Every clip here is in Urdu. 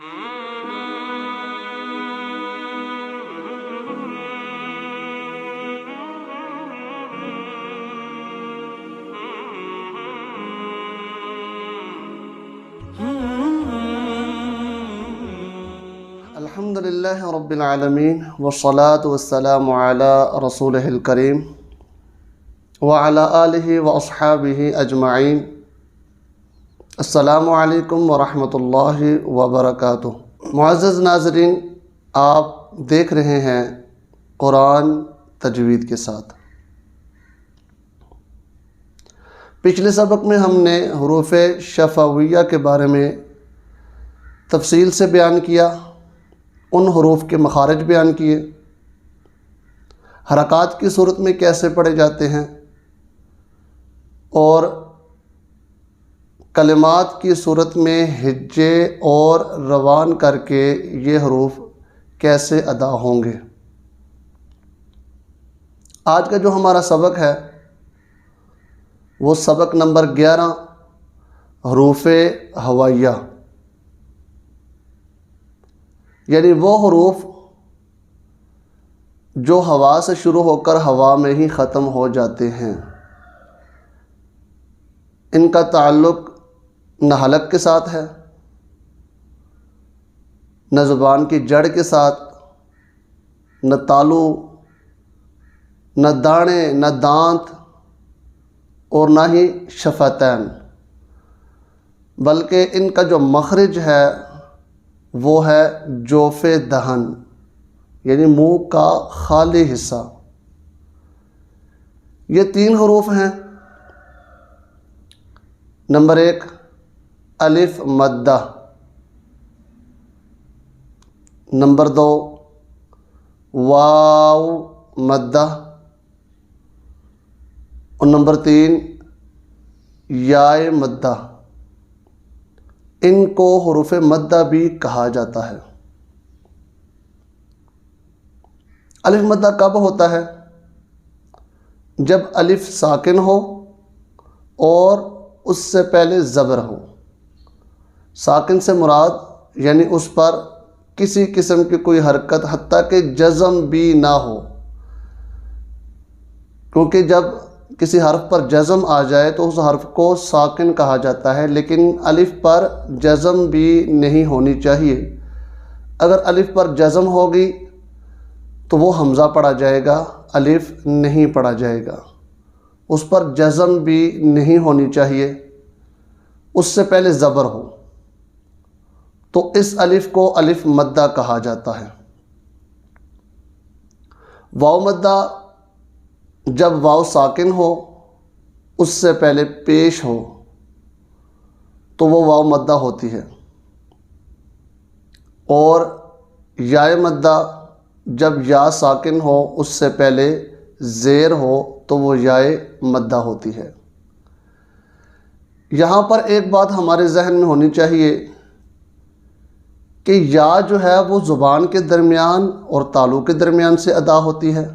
الحمد للہ رب العالمین والصلاة والسلام علی رسولہ الکریم وعلی آلہ واصحابہ اجمعین۔ السلام علیکم ورحمۃ اللہ وبرکاتہ۔ معزز ناظرین، آپ دیکھ رہے ہیں قرآن تجوید کے ساتھ۔ پچھلے سبق میں ہم نے حروف شفویہ کے بارے میں تفصیل سے بیان کیا، ان حروف کے مخارج بیان کیے، حرکات کی صورت میں کیسے پڑھے جاتے ہیں، اور کلمات کی صورت میں ہجے اور روان کر کے یہ حروف کیسے ادا ہوں گے۔ آج کا جو ہمارا سبق ہے وہ سبق نمبر 11، حروف ہوائیہ، یعنی وہ حروف جو ہوا سے شروع ہو کر ہوا میں ہی ختم ہو جاتے ہیں۔ ان کا تعلق نہ حلق کے ساتھ ہے، نہ زبان کی جڑ کے ساتھ، نہ تالو، نہ دانے، نہ دانت، اور نہ ہی شفتین، بلکہ ان کا جو مخرج ہے وہ ہے جوف دہن، یعنی منہ کا خالی حصہ۔ یہ 3 حروف ہیں۔ نمبر 1 الف مدہ، نمبر 2 واو مدہ، اور نمبر 3 یائے مدہ۔ ان کو حروف مدہ بھی کہا جاتا ہے۔ الف مدہ کب ہوتا ہے؟ جب الف ساکن ہو اور اس سے پہلے زبر ہو۔ ساکن سے مراد یعنی اس پر کسی قسم کی کوئی حرکت، حتیٰ کہ جزم بھی نہ ہو، کیونکہ جب کسی حرف پر جزم آ جائے تو اس حرف کو ساکن کہا جاتا ہے، لیکن الف پر جزم بھی نہیں ہونی چاہیے۔ اگر الف پر جزم ہوگی تو وہ حمزہ پڑھا جائے گا، الف نہیں پڑھا جائے گا۔ اس پر جزم بھی نہیں ہونی چاہیے، اس سے پہلے زبر ہو، تو اس الف کو الف مدہ کہا جاتا ہے۔ واو مدہ جب واو ساکن ہو، اس سے پہلے پیش ہو، تو وہ واو مدہ ہوتی ہے۔ اور یائے مدہ جب یا ساکن ہو، اس سے پہلے زیر ہو، تو وہ یائے مدہ ہوتی ہے۔ یہاں پر ایک بات ہمارے ذہن میں ہونی چاہیے کہ یا جو ہے وہ زبان کے درمیان اور تالو کے درمیان سے ادا ہوتی ہے،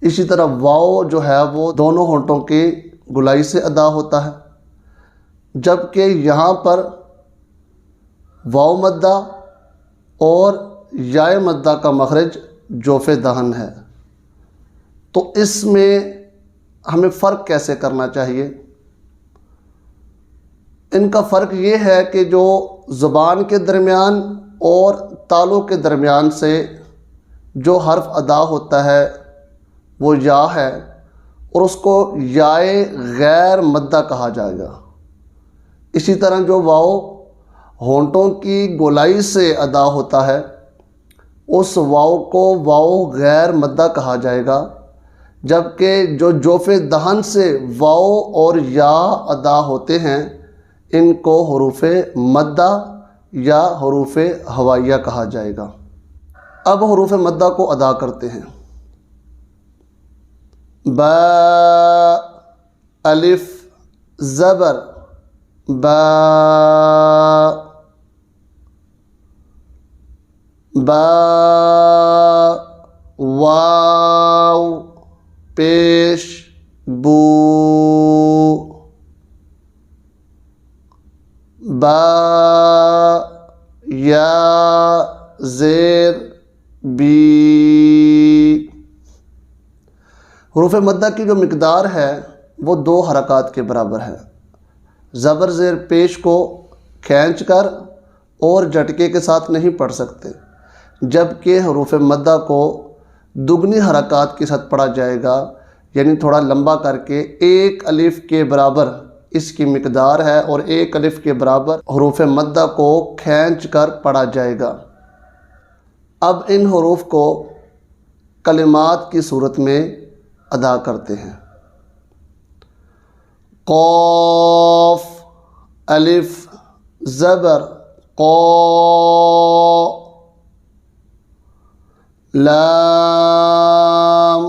اسی طرح واو جو ہے وہ دونوں ہونٹوں کی گلائی سے ادا ہوتا ہے، جبکہ یہاں پر واو مدہ اور یائے مدہ کا مخرج جوف دہن ہے۔ تو اس میں ہمیں فرق کیسے کرنا چاہیے؟ ان کا فرق یہ ہے کہ جو زبان کے درمیان اور تالو کے درمیان سے جو حرف ادا ہوتا ہے وہ یا ہے، اور اس کو یائے غیر مدہ کہا جائے گا۔ اسی طرح جو واو ہونٹوں کی گولائی سے ادا ہوتا ہے، اس واو کو واو غیر مدہ کہا جائے گا، جبکہ جو جوف دہن سے واو اور یا ادا ہوتے ہیں ان کو حروف مدہ یا حروف ہوائیہ کہا جائے گا۔ اب حروف مدہ کو ادا کرتے ہیں۔ با، الف زبر با، با، واو پیش بو، با یا زیر بی۔ حروف مدہ کی جو مقدار ہے وہ 2 حرکات کے برابر ہے۔ زبر زیر پیش کو کھینچ کر اور جھٹکے کے ساتھ نہیں پڑھ سکتے، جبکہ حروف مدہ کو دگنی حرکات کے ساتھ پڑھا جائے گا، یعنی تھوڑا لمبا کر کے 1 الف کے برابر اس کی مقدار ہے، اور 1 الف کے برابر حروف مدہ کو کھینچ کر پڑھا جائے گا۔ اب ان حروف کو کلمات کی صورت میں ادا کرتے ہیں۔ قاف الف زبر قا، لام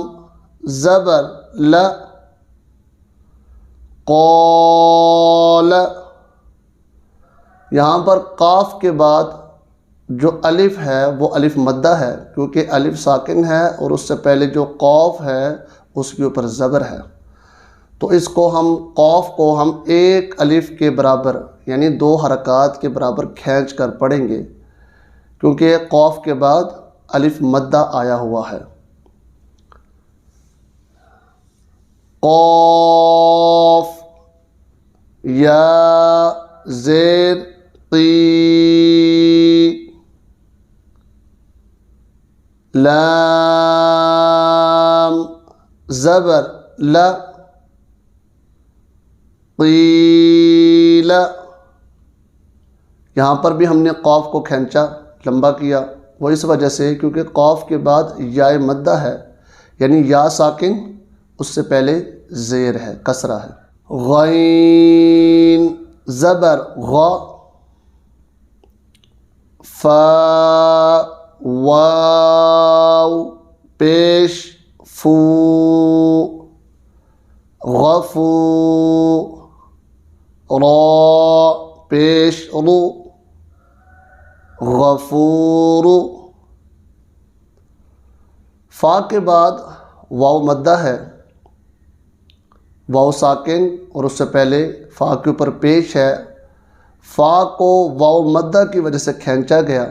زبر ل، قال۔ یہاں پر قاف کے بعد جو الف ہے وہ الف مدہ ہے، کیونکہ الف ساکن ہے اور اس سے پہلے جو قاف ہے اس کے اوپر زبر ہے، تو اس کو ہم قاف کو ہم 1 الف کے برابر یعنی 2 حرکات کے برابر کھینچ کر پڑھیں گے، کیونکہ قاف کے بعد الف مدہ آیا ہوا ہے۔ قاف یا زیر قی، لام زبر ل، قیل۔ یہاں پر بھی ہم نے قاف کو کھینچا، لمبا کیا، وہ اس وجہ سے کیونکہ قاف کے بعد یا مدہ ہے، یعنی یا ساکن، اس سے پہلے زیر ہے، کسرہ ہے۔ غین زبر غ، فا واو پیش فو، غفو، را پیش رو، غفور۔ فا کے بعد واو مدہ ہے، واو ساکن اور اس سے پہلے فا کے اوپر پیش ہے، فا کو واو مدہ کی وجہ سے کھینچا گیا،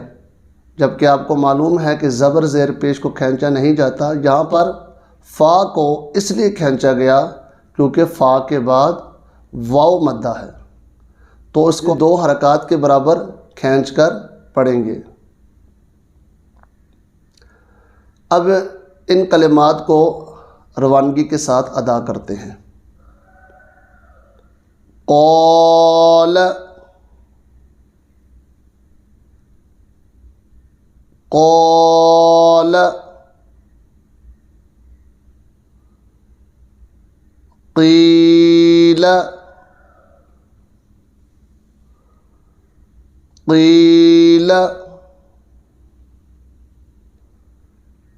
جبکہ آپ کو معلوم ہے کہ زبر زیر پیش کو کھینچا نہیں جاتا۔ یہاں پر فا کو اس لیے کھینچا گیا کیونکہ فا کے بعد واو مدہ ہے، تو اس کو 2 حرکات کے برابر کھینچ کر پڑھیں گے۔ اب ان کلمات کو روانگی کے ساتھ ادا کرتے ہیں۔ قال قال، قیل قیل،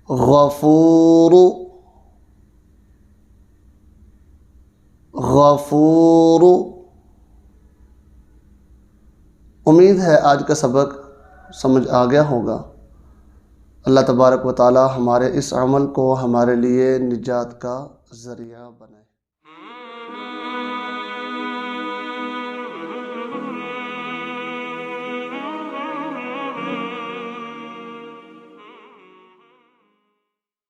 غفور غفور۔ امید ہے آج کا سبق سمجھ آ گیا ہوگا۔ اللہ تبارک و تعالی ہمارے اس عمل کو ہمارے لیے نجات کا ذریعہ بنائے۔